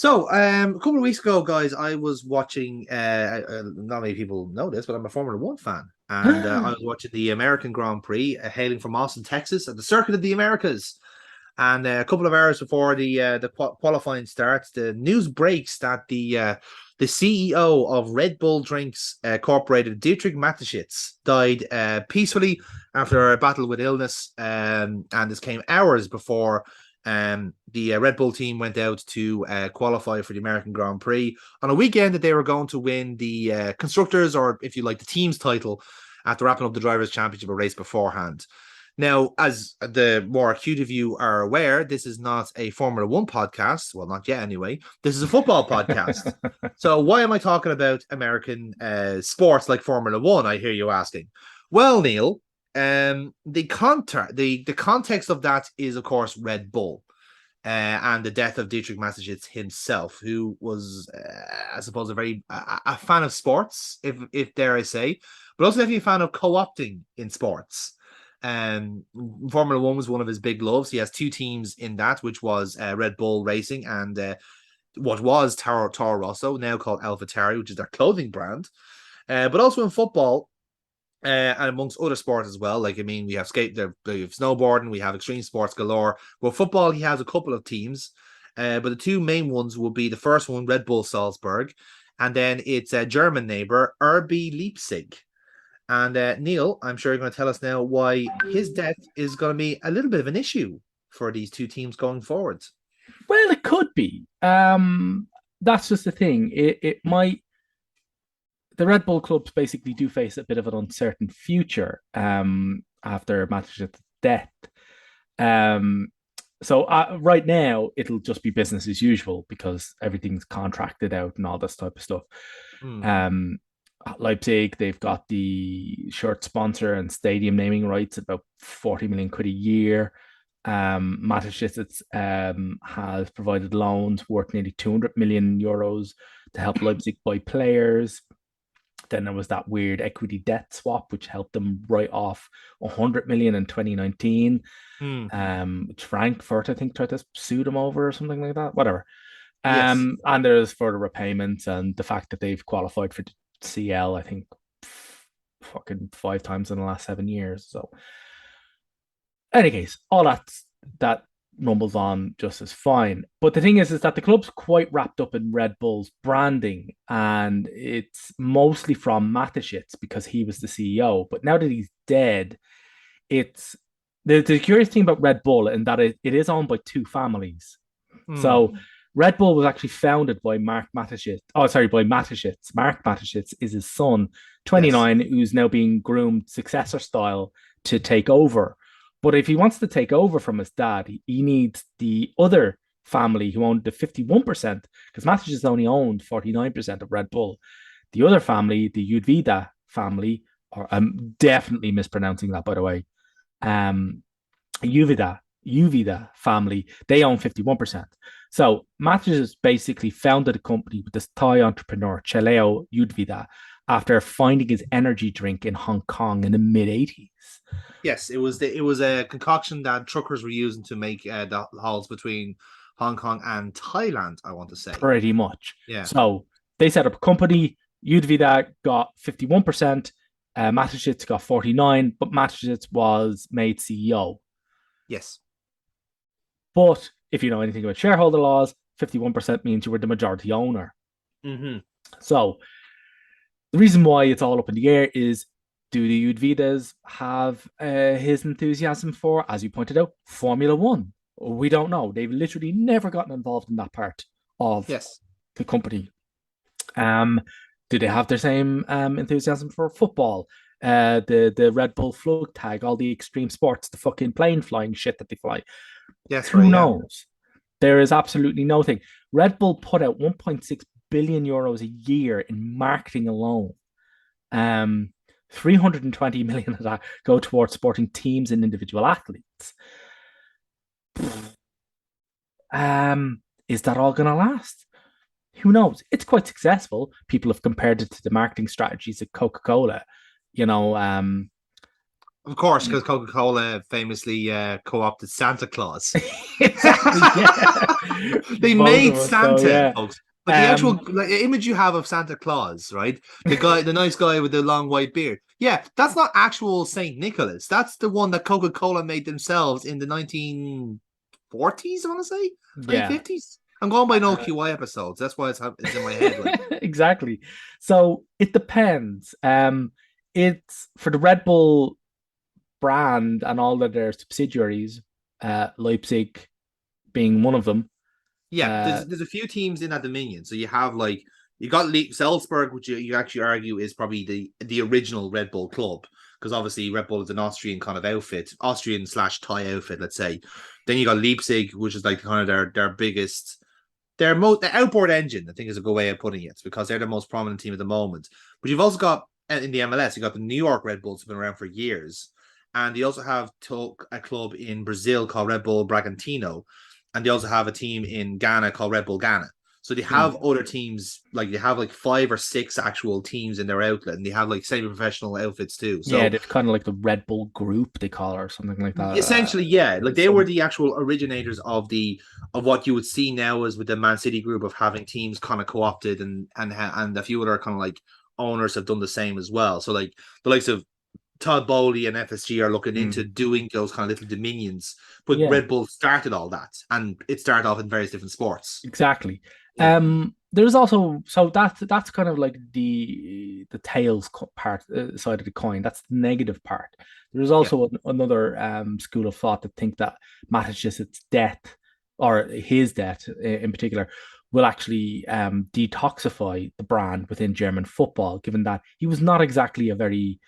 A couple of weeks ago, guys, I was watching. Not many people know this, but I'm a Formula One fan, and I was watching the American Grand Prix, hailing from Austin, Texas, at the Circuit of the Americas. And a couple of hours before the qualifying starts, the news breaks that the CEO of Red Bull Drinks Incorporated, Dietrich Mateschitz, died peacefully after a battle with illness. And this came hours before the Red Bull team went out to qualify for the American Grand Prix on a weekend that they were going to win the constructors, or if you like, the team's title after wrapping up the Drivers' Championship a race beforehand. Now, as the more acute of you are aware, this is not a Formula One podcast. Well, not yet anyway. This is a football podcast. So why am I talking about American sports like Formula One, I hear you asking? Well, Neil, the context of that is, of course, Red Bull. And the death of Dietrich Mateschitz himself, who was, I suppose, a fan of sports, if dare I say, but also definitely a fan of co-opting in sports. Formula One was one of his big loves. He has two teams in that, which was Red Bull Racing and what was Toro Rosso, now called AlphaTauri, which is their clothing brand. But also in football, and amongst other sports as well. Like, I mean, we have snowboarding, we have extreme sports galore. Well, football, he has a couple of teams, but the two main ones will be the first one, Red Bull Salzburg, and then its German neighbor, RB Leipzig. And Neil, I'm sure you're going to tell us now why his death is going to be a little bit of an issue for these two teams going forward. Well, it could be. That's just the thing. It might. The Red Bull clubs basically do face a bit of an uncertain future after Mateschitz' death. So right now, it'll just be business as usual because everything's contracted out and all this type of stuff. Leipzig, they've got the shirt sponsor and stadium naming rights, about 40 million quid a year. Mateschitz has provided loans worth nearly 200 million euros to help Leipzig buy players. Then there was that weird equity debt swap, which helped them write off 100 million in 2019. Which Frankfurt, I think, tried to sue them over or something like that. Whatever. Yes. And there's further repayments and the fact that they've qualified for the CL, I think, fucking 5 times in the last 7 years. So, in any case, all that rumbles on just as fine. But the thing is that the club's quite wrapped up in Red Bull's branding, and it's mostly from Mateschitz because he was the CEO. But now that he's dead, it's the curious thing about Red Bull in that it is owned by two families. So Red Bull was actually founded by Mark Mateschitz. Oh, sorry, by Mateschitz. Mark Mateschitz is his son, 29, yes, who's now being groomed successor style to take over. But if he wants to take over from his dad, he needs the other family who owned the 51%, because Mateschitz only owned 49% of Red Bull. The other family, the Udvida family, or I'm definitely mispronouncing that, by the way, Uvida family, they own 51%. So Mateschitz basically founded a company with this Thai entrepreneur, Cheleo Udvida, after finding his energy drink in Hong Kong in the mid-80s. Yes, it was a concoction that truckers were using to make the hauls between Hong Kong and Thailand, I want to say. Pretty much. Yeah. So they set up a company. Udvida got 51%. Mateschitz got 49%, but Mateschitz was made CEO. Yes. But if you know anything about shareholder laws, 51% means you were the majority owner. So the reason why it's all up in the air is, do the Udvidas have his enthusiasm for, as you pointed out, Formula One? We don't know. They've literally never gotten involved in that part of the company. Do they have their same enthusiasm for football? The Red Bull Flug Tag, all the extreme sports, the fucking plane flying shit that they fly. Yes, who knows? There is absolutely nothing. Red Bull put out 1.6 billion euros a year in marketing alone. 320 million of that go towards supporting teams and individual athletes. Is that all going to last? Who knows? It's quite successful. People have compared it to the marketing strategies of Coca-Cola. You know, Of course, because Coca-Cola famously co-opted Santa Claus. Exactly, yeah. They Both of made us, though, Santa, yeah. folks. But the actual Um, like, image you have of Santa Claus, right? The nice guy with the long white beard. Yeah, that's not actual Saint Nicholas. That's the one that Coca-Cola made themselves in the 1940s, I want to say, yeah. 1950s. I'm going by no Uh, QI episodes. That's why it's in my head. Like, exactly. So it depends. It's for the Red Bull brand and all of their subsidiaries, Leipzig being one of them. yeah, Uh, there's a few teams in that Dominion. So you have like you got Salzburg, which you actually argue is probably the original Red Bull club, because obviously Red Bull is an Austrian kind of outfit, Austrian slash Thai outfit, let's say. Then you got Leipzig, which is like kind of their biggest, the outboard engine, I think is a good way of putting it, because they're the most prominent team at the moment. But you've also got in the MLS, you got the New York Red Bulls, who've been around for years, and they also have a club in Brazil called Red Bull Bragantino, and they also have a team in Ghana called Red Bull Ghana. So they have other teams, like they have like 5 or 6 actual teams in their outlet, and they have like semi-professional outfits too. yeah, So they've kind of like the Red Bull Group, they call it, or something like that. essentially, yeah, like they were Some the actual originators of what you would see now as with the Man City group of having teams kind of co-opted, and a few other kind of like owners have done the same as well. So like the likes of Todd Bowley and FSG are looking into doing those kind of little dominions, but yeah, Red Bull started all that, and it started off in various different sports. exactly. Yeah, There's also so that's kind of like the tails part side of the coin. That's the negative part. There's yeah. also another school of thought that think that Mateschitz' death or his death in particular will actually detoxify the brand within German football, given that he was not exactly a very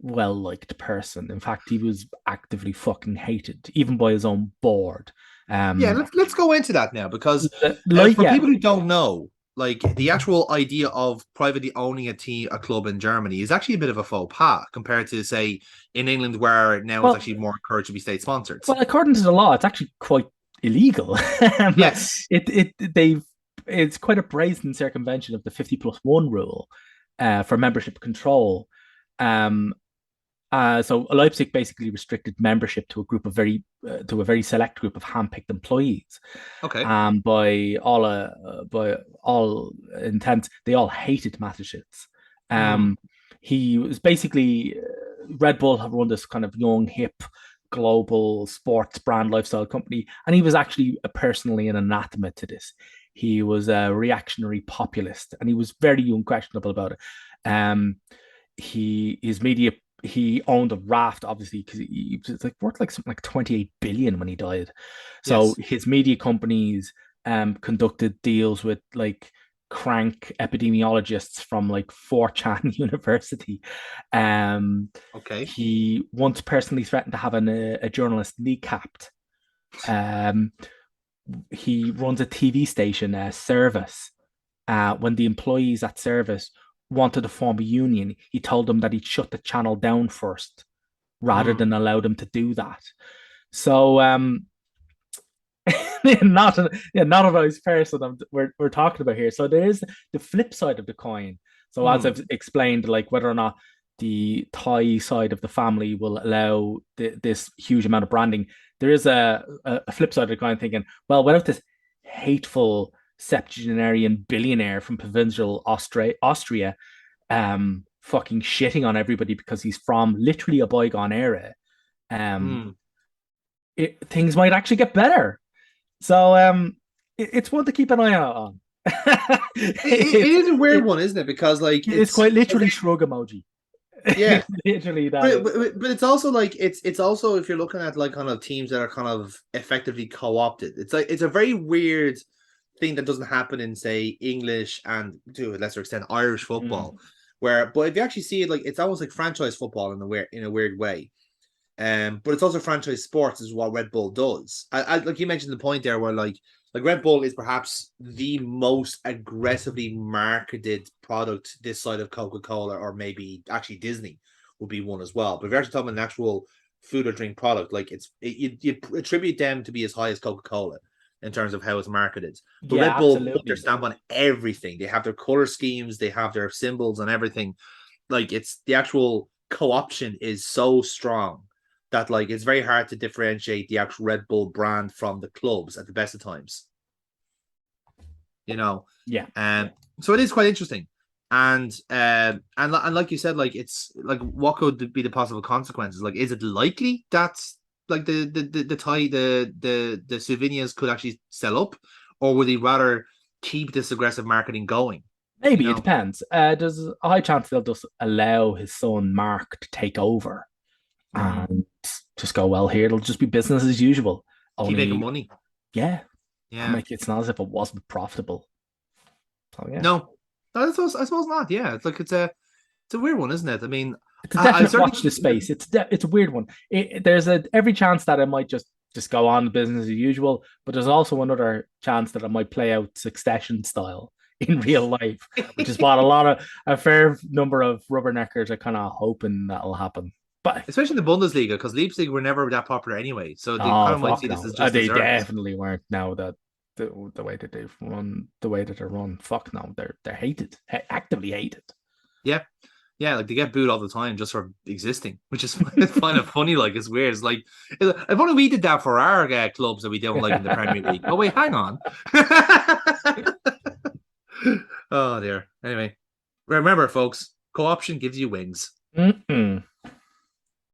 well liked person. In fact, he was actively fucking hated, even by his own board. Yeah, Um, let's go into that now, because like for yeah, people who don't know, like the actual idea of privately owning a club in Germany is actually a bit of a faux pas compared to say in England, where now it's well, actually more encouraged to be state sponsored. well, according to the law, it's actually quite illegal. Yes. It's quite a brazen circumvention of the 50+1 rule for membership control. Um, so Leipzig basically restricted membership to a very select group of handpicked employees. Okay. By all intents, they all hated Mateschitz. Hmm. Um, he was basically Red Bull have run this kind of young, hip, global sports brand lifestyle company, and he was actually personally an anathema to this. He was a reactionary populist, and he was very unquestionable about it. Um, his media he owned a raft, obviously, because he was like worth like something like 28 billion when he died. So Yes. his media companies conducted deals with like crank epidemiologists from like 4chan University. Um, Okay. he once personally threatened to have a journalist kneecapped. Um, he runs a TV station service. When the employees at service wanted to form a union, he told them that he'd shut the channel down first rather Hmm. than allow them to do that. So, not not a nice person we're talking about here. So there is the flip side of the coin. So as Hmm. I've explained, like whether or not the Thai side of the family will allow this huge amount of branding, there is a flip side of the coin thinking, well, without this hateful septuagenarian billionaire from provincial Austria fucking shitting on everybody because he's from literally a bygone era, um, Hmm. things might actually get better. So it's one to keep an eye out on. It it's is a weird it, one, isn't it? Because like it's it's quite literally okay. shrug emoji. Yeah. It's literally that But, is. but but it's also like it's also, if you're looking at like kind of teams that are kind of effectively co-opted, it's like it's a very weird thing that doesn't happen in say English and to a lesser extent Irish Mm. football, where but if you actually see it, like it's almost like franchise football in a weird way. But it's also franchise sports is what Red Bull does. I like you mentioned the point there where like Red Bull is perhaps the most aggressively marketed product this side of Coca-Cola, or maybe actually Disney would be one as well. But if you're actually talking about an actual food or drink product, like you attribute them to be as high as Coca-Cola in terms of how it's marketed. But Yeah, Red Bull put their absolutely. stamp on everything. They have their color schemes, they have their symbols and everything. Like it's the actual co-option is so strong that like it's very hard to differentiate the actual Red Bull brand from the clubs at the best of times. You know, Yeah. so it is quite interesting. And like you said, like it's like what could be the possible consequences? Like, is it likely that like the Slovenians could actually sell up, or would they rather keep this aggressive marketing going? You Maybe it know, depends. There's a high chance they'll just allow his son Mark to take over and just go, well, here it'll just be business as usual. keep making Only, money. yeah, Yeah. it's not as if it wasn't profitable. So yeah, No, I suppose not. Yeah, it's like it's a weird one, isn't it? I mean, it's a I definite certainly watch this space. It's a weird one. There's every chance that it might just go on business as usual, but there's also another chance that it might play out Succession style in real life, which is what a fair number of rubberneckers are kind of hoping that'll happen. But especially in the Bundesliga, because Leipzig were never that popular anyway, so they kind oh of might see fuck this no, as just they desserts. definitely weren't. Now that the way that they've run, the way that they're run, fuck no, they're hated, actively hated. Yeah, yeah, like they get booed all the time just for existing, which is kind of funny. Like it's weird. It's like if only we did that for our clubs that we don't like in the Premier League. Oh wait, hang on. Oh dear. Anyway, remember, folks, co-option gives you wings. Mm-mm.